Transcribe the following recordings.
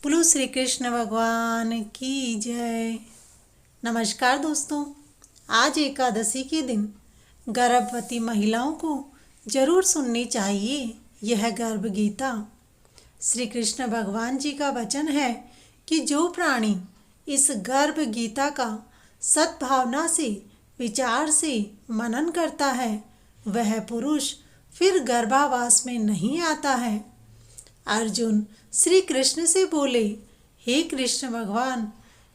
बोलो श्री कृष्ण भगवान की जय। नमस्कार दोस्तों, आज एकादशी के दिन गर्भवती महिलाओं को जरूर सुननी चाहिए यह गर्भ गीता। श्री कृष्ण भगवान जी का वचन है कि जो प्राणी इस गर्भ गीता का सद्भावना से विचार से मनन करता है वह पुरुष फिर गर्भावास में नहीं आता है। अर्जुन श्री कृष्ण से बोले, हे कृष्ण भगवान,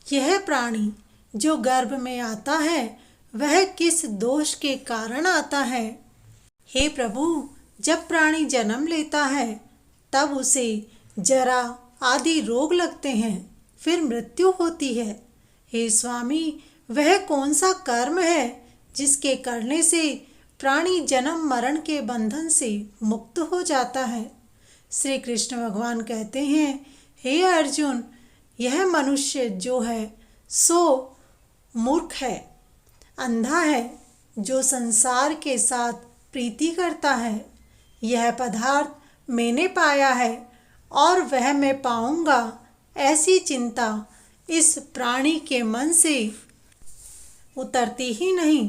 यह प्राणी जो गर्भ में आता है वह किस दोष के कारण आता है? हे प्रभु, जब प्राणी जन्म लेता है तब उसे जरा आदि रोग लगते हैं, फिर मृत्यु होती है। हे स्वामी, वह कौन सा कर्म है जिसके करने से प्राणी जन्म मरण के बंधन से मुक्त हो जाता है? श्री कृष्ण भगवान कहते हैं, हे अर्जुन, यह मनुष्य जो है सो मूर्ख है, अंधा है, जो संसार के साथ प्रीति करता है। यह पदार्थ मैंने पाया है और वह मैं पाऊंगा, ऐसी चिंता इस प्राणी के मन से उतरती ही नहीं।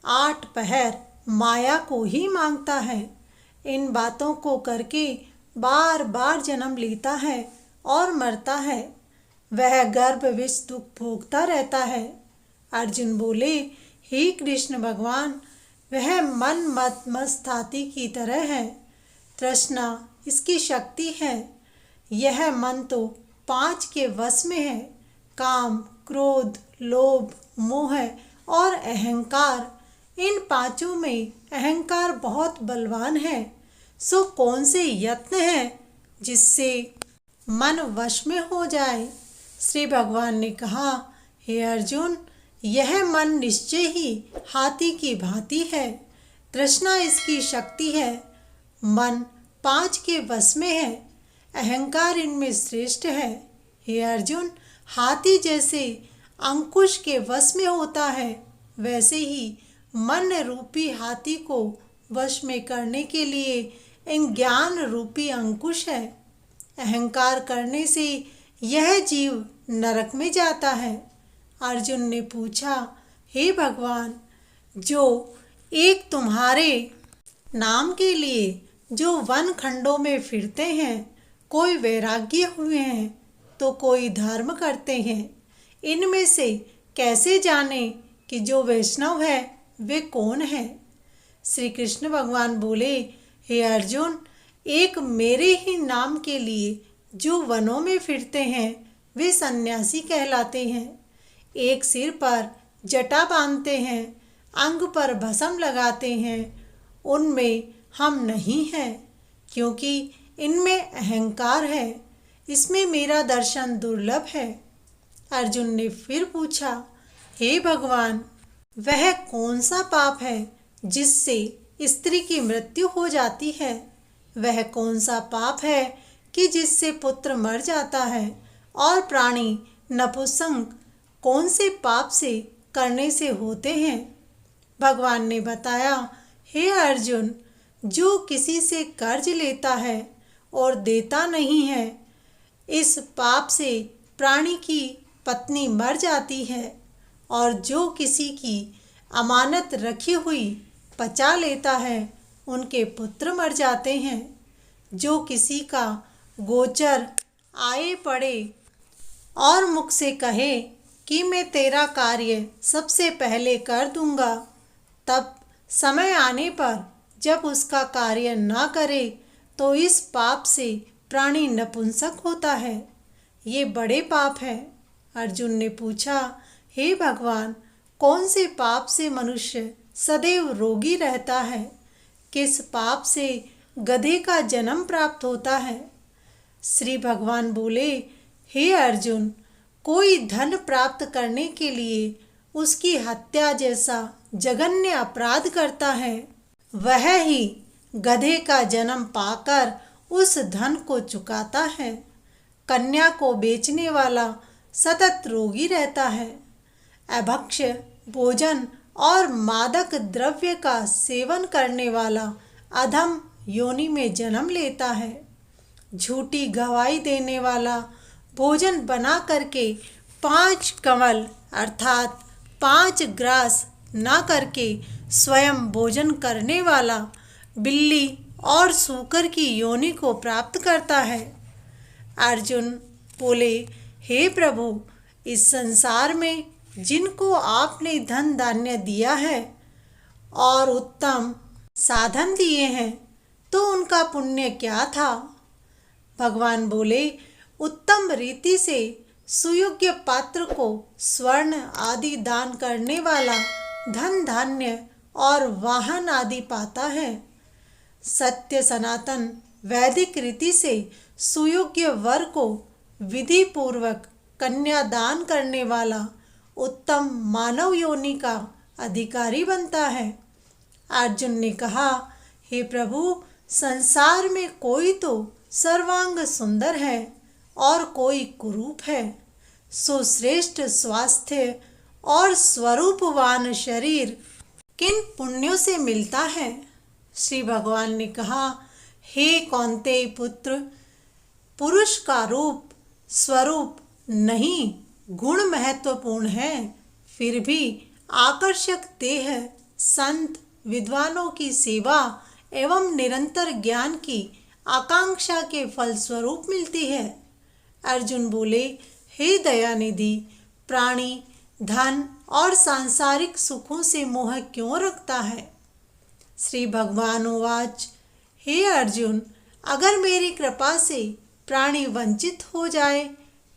8 पहर माया को ही मांगता है। इन बातों को करके बार बार जन्म लेता है और मरता है। वह गर्भ विष दुख भोगता रहता है। अर्जुन बोले, हे कृष्ण भगवान, वह मन मत मस्त हाथी की तरह है। तृष्णा इसकी शक्ति है। यह मन तो 5 के वश में है, काम, क्रोध, लोभ, मोह और अहंकार। इन 5 में अहंकार बहुत बलवान है। सो कौन से यत्न है जिससे मन वश में हो जाए? श्री भगवान ने कहा, हे अर्जुन, यह मन निश्चय ही हाथी की भांति है। तृष्णा इसकी शक्ति है। मन 5 के वश में है। अहंकार इनमें श्रेष्ठ है। हे अर्जुन, हाथी जैसे अंकुश के वश में होता है, वैसे ही मन रूपी हाथी को वश में करने के लिए इन ज्ञान रूपी अंकुश है। अहंकार करने से यह जीव नरक में जाता है। अर्जुन ने पूछा, हे भगवान, जो एक तुम्हारे नाम के लिए जो वन खंडों में फिरते हैं, कोई वैराग्य हुए हैं तो कोई धर्म करते हैं, इनमें से कैसे जाने कि जो वैष्णव है वे कौन है? श्री कृष्ण भगवान बोले, हे अर्जुन, एक मेरे ही नाम के लिए जो वनों में फिरते हैं वे सन्यासी कहलाते हैं। एक सिर पर जटा बांधते हैं, अंग पर भस्म लगाते हैं, उनमें हम नहीं हैं, क्योंकि इनमें अहंकार है। इसमें मेरा दर्शन दुर्लभ है। अर्जुन ने फिर पूछा, हे भगवान, वह कौन सा पाप है जिससे स्त्री की मृत्यु हो जाती है? वह कौन सा पाप है कि जिससे पुत्र मर जाता है? और प्राणी नपुंसक कौन से पाप से करने से होते हैं? भगवान ने बताया, हे अर्जुन, जो किसी से कर्ज लेता है और देता नहीं है, इस पाप से प्राणी की पत्नी मर जाती है। और जो किसी की अमानत रखी हुई पचा लेता है, उनके पुत्र मर जाते हैं। जो किसी का गोचर आए पड़े और मुख से कहे कि मैं तेरा कार्य सबसे पहले कर दूंगा, तब समय आने पर जब उसका कार्य ना करे तो इस पाप से प्राणी नपुंसक होता है। ये बड़े पाप है। अर्जुन ने पूछा, हे भगवान, कौन से पाप से मनुष्य सदैव रोगी रहता है? किस पाप से गधे का जन्म प्राप्त होता है? श्री भगवान बोले, हे अर्जुन, कोई धन प्राप्त करने के लिए उसकी हत्या जैसा जघन्य अपराध करता है, वह ही गधे का जन्म पाकर उस धन को चुकाता है। कन्या को बेचने वाला सतत रोगी रहता है। अभक्ष्य भोजन और मादक द्रव्य का सेवन करने वाला अधम योनि में जन्म लेता है। झूठी गवाही देने वाला भोजन बना करके 5 कमल अर्थात 5 ग्रास ना करके स्वयं भोजन करने वाला बिल्ली और सूकर की योनि को प्राप्त करता है। अर्जुन बोले, हे प्रभु, इस संसार में जिनको आपने धन धान्य दिया है और उत्तम साधन दिए हैं, तो उनका पुण्य क्या था? भगवान बोले, उत्तम रीति से सुयोग्य पात्र को स्वर्ण आदि दान करने वाला धन धान्य और वाहन आदि पाता है। सत्य सनातन वैदिक रीति से सुयोग्य वर को विधि पूर्वक कन्या दान करने वाला उत्तम मानव योनि का अधिकारी बनता है। अर्जुन ने कहा, हे प्रभु, संसार में कोई तो सर्वांग सुंदर है और कोई कुरूप है, सो श्रेष्ठ स्वास्थ्य और स्वरूपवान शरीर किन पुण्यों से मिलता है? श्री भगवान ने कहा, हे कौन्तेय पुत्र, पुरुष का रूप स्वरूप नहीं गुण महत्वपूर्ण है, फिर भी आकर्षक देह संत विद्वानों की सेवा एवं निरंतर ज्ञान की आकांक्षा के फलस्वरूप मिलती है। अर्जुन बोले, हे दयानिधि, प्राणी धन और सांसारिक सुखों से मोह क्यों रखता है? श्री भगवान उवाच, हे अर्जुन, अगर मेरी कृपा से प्राणी वंचित हो जाए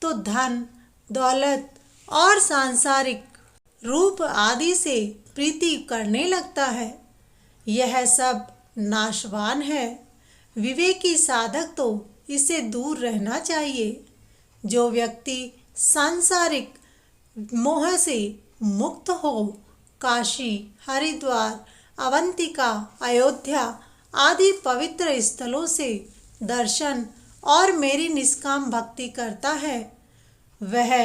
तो धन दौलत और सांसारिक रूप आदि से प्रीति करने लगता है। यह सब नाशवान है। विवेकी साधक तो इससे दूर रहना चाहिए। जो व्यक्ति सांसारिक मोह से मुक्त हो, काशी, हरिद्वार, अवंतिका, अयोध्या आदि पवित्र स्थलों से दर्शन और मेरी निष्काम भक्ति करता है, वह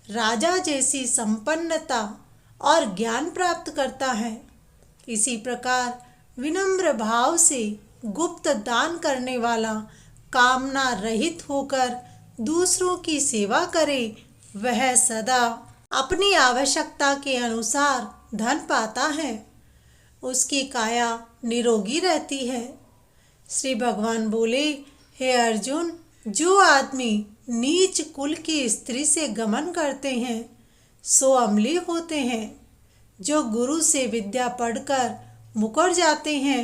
राजा जैसी संपन्नता और ज्ञान प्राप्त करता है। इसी प्रकार विनम्र भाव से गुप्त दान करने वाला कामना रहित होकर दूसरों की सेवा करे, वह सदा अपनी आवश्यकता के अनुसार धन पाता है, उसकी काया निरोगी रहती है। श्री भगवान बोले, हे अर्जुन, जो आदमी नीच कुल की स्त्री से गमन करते हैं सो अम्ली होते हैं। जो गुरु से विद्या पढ़कर मुकर जाते हैं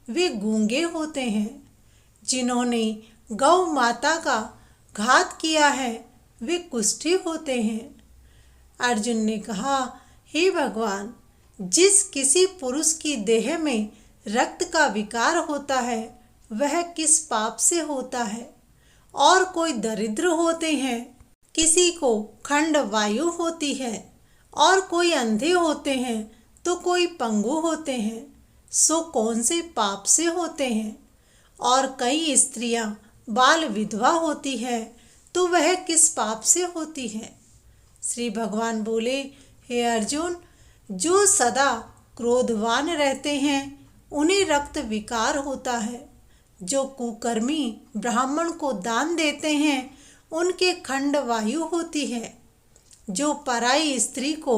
वे गूंगे होते हैं। जिन्होंने गौ माता का घात किया है वे कुष्ठी होते हैं। अर्जुन ने कहा, हे भगवान, जिस किसी पुरुष की देह में रक्त का विकार होता है वह किस पाप से होता है? और कोई दरिद्र होते हैं, किसी को खंड वायु होती है और कोई अंधे होते हैं तो कोई पंगु होते हैं, सो कौन से पाप से होते हैं? और कई स्त्रियां बाल विधवा होती है तो वह किस पाप से होती है? श्री भगवान बोले, हे अर्जुन, जो सदा क्रोधवान रहते हैं उन्हें रक्त विकार होता है। जो कुकर्मी ब्राह्मण को दान देते हैं उनके खंड वायु होती है। जो पराई स्त्री को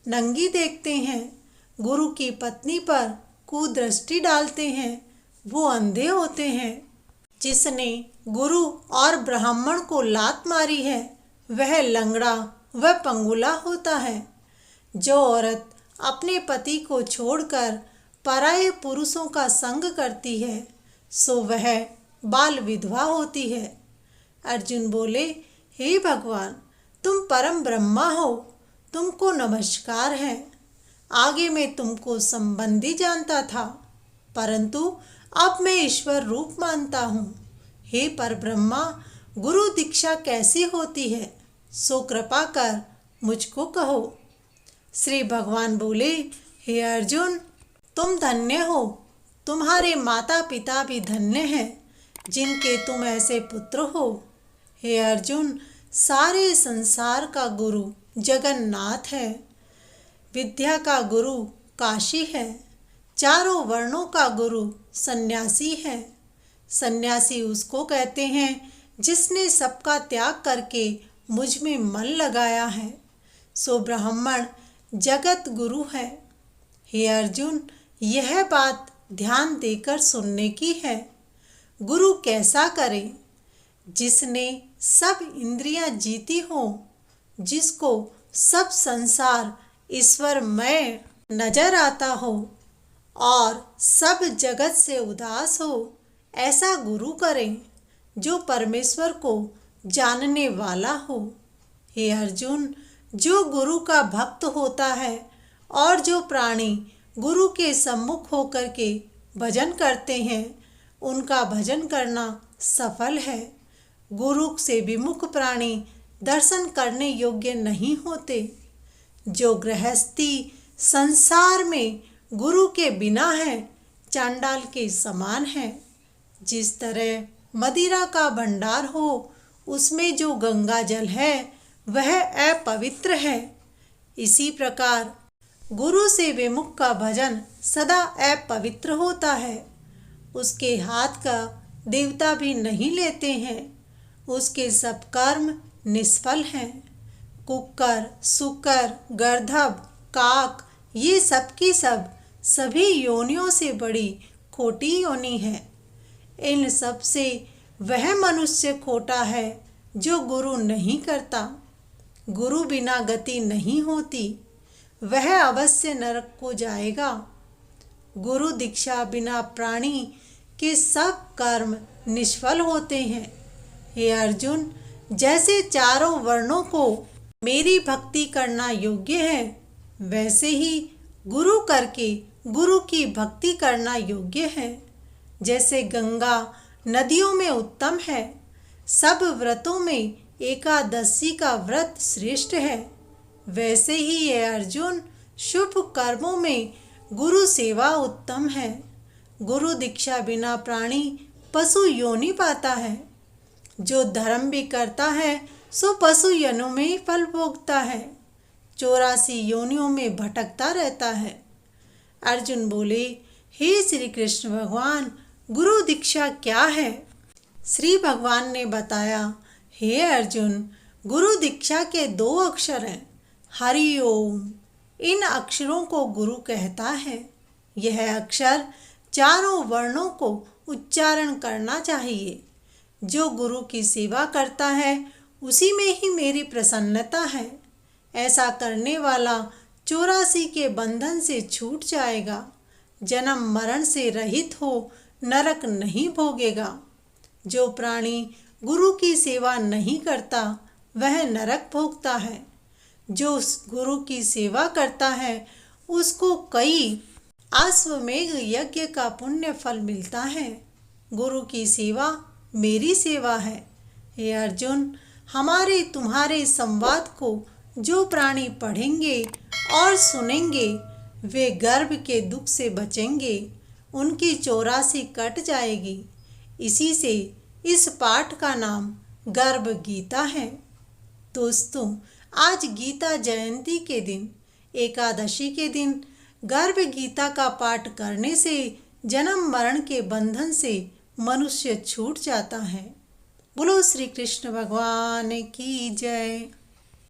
नंगी देखते हैं, गुरु की पत्नी पर कुदृष्टि डालते हैं, वो अंधे होते हैं। जिसने गुरु और ब्राह्मण को लात मारी है वह लंगड़ा व पंगुला होता है। जो औरत अपने पति को छोड़कर पराये पुरुषों का संग करती है सो वह बाल विधवा होती है। अर्जुन बोले, हे भगवान, तुम परम ब्रह्मा हो, तुमको नमस्कार है। आगे मैं तुमको संबंधी जानता था, परंतु अब मैं ईश्वर रूप मानता हूँ। हे परब्रह्मा, गुरु दीक्षा कैसी होती है, सो कृपा कर मुझको कहो। श्री भगवान बोले, हे अर्जुन, तुम धन्य हो, तुम्हारे माता पिता भी धन्य हैं जिनके तुम ऐसे पुत्र हो। हे अर्जुन, सारे संसार का गुरु जगन्नाथ है। विद्या का गुरु काशी है। चारों वर्णों का गुरु सन्यासी है। सन्यासी उसको कहते हैं जिसने सबका त्याग करके मुझ में मन लगाया है, सो ब्राह्मण जगत गुरु है। हे अर्जुन, यह बात ध्यान देकर सुनने की है। गुरु कैसा करे? जिसने सब इंद्रियां जीती हो, जिसको सब संसार ईश्वरमय नजर आता हो और सब जगत से उदास हो, ऐसा गुरु करें जो परमेश्वर को जानने वाला हो। हे अर्जुन, जो गुरु का भक्त होता है और जो प्राणी गुरु के सम्मुख होकर के भजन करते हैं, उनका भजन करना सफल है। गुरु से विमुख प्राणी दर्शन करने योग्य नहीं होते। जो गृहस्थी संसार में गुरु के बिना है, चांडाल के समान है। जिस तरह मदिरा का भंडार हो, उसमें जो गंगा जल है वह अपवित्र है, इसी प्रकार गुरु से विमुख का भजन सदा अपवित्र होता है। उसके हाथ का देवता भी नहीं लेते हैं, उसके सब कर्म निष्फल हैं। कुक्कर, सुकर, गर्दभ, काक, ये सब की सब सभी योनियों से बड़ी खोटी योनि है। इन सब से वह मनुष्य खोटा है जो गुरु नहीं करता। गुरु बिना गति नहीं होती, वह अवश्य नरक को जाएगा। गुरु दीक्षा बिना प्राणी के सब कर्म निष्फल होते हैं। हे अर्जुन, जैसे चारों वर्णों को मेरी भक्ति करना योग्य है, वैसे ही गुरु करके गुरु की भक्ति करना योग्य है। जैसे गंगा नदियों में उत्तम है, सब व्रतों में एकादशी का व्रत श्रेष्ठ है, वैसे ही ये अर्जुन शुभ कर्मों में गुरु सेवा उत्तम है। गुरु दीक्षा बिना प्राणी पशु योनि पाता है। जो धर्म भी करता है सो पशु योनियों में ही फल भोगता है, 84 योनियों में भटकता रहता है। अर्जुन बोले, हे श्री कृष्ण भगवान, गुरु दीक्षा क्या है? श्री भगवान ने बताया, हे अर्जुन, गुरु दीक्षा के 2 अक्षर हैं, हरि ओम। इन अक्षरों को गुरु कहता है। यह अक्षर चारों वर्णों को उच्चारण करना चाहिए। जो गुरु की सेवा करता है उसी में ही मेरी प्रसन्नता है। ऐसा करने वाला 84 के बंधन से छूट जाएगा, जन्म मरण से रहित हो नरक नहीं भोगेगा। जो प्राणी गुरु की सेवा नहीं करता वह नरक भोगता है। जो गुरु की सेवा करता है उसको कई अश्वमेघ यज्ञ का पुण्य फल मिलता है। गुरु की सेवा मेरी सेवा है। हे अर्जुन, हमारे तुम्हारे संवाद को जो प्राणी पढ़ेंगे और सुनेंगे वे गर्भ के दुख से बचेंगे, उनकी 84 कट जाएगी। इसी से इस पाठ का नाम गर्भ गीता है। दोस्तों, आज गीता जयंती के दिन, एकादशी के दिन गर्भ गीता का पाठ करने से जन्म मरण के बंधन से मनुष्य छूट जाता है। बोलो श्री कृष्ण भगवान की जय।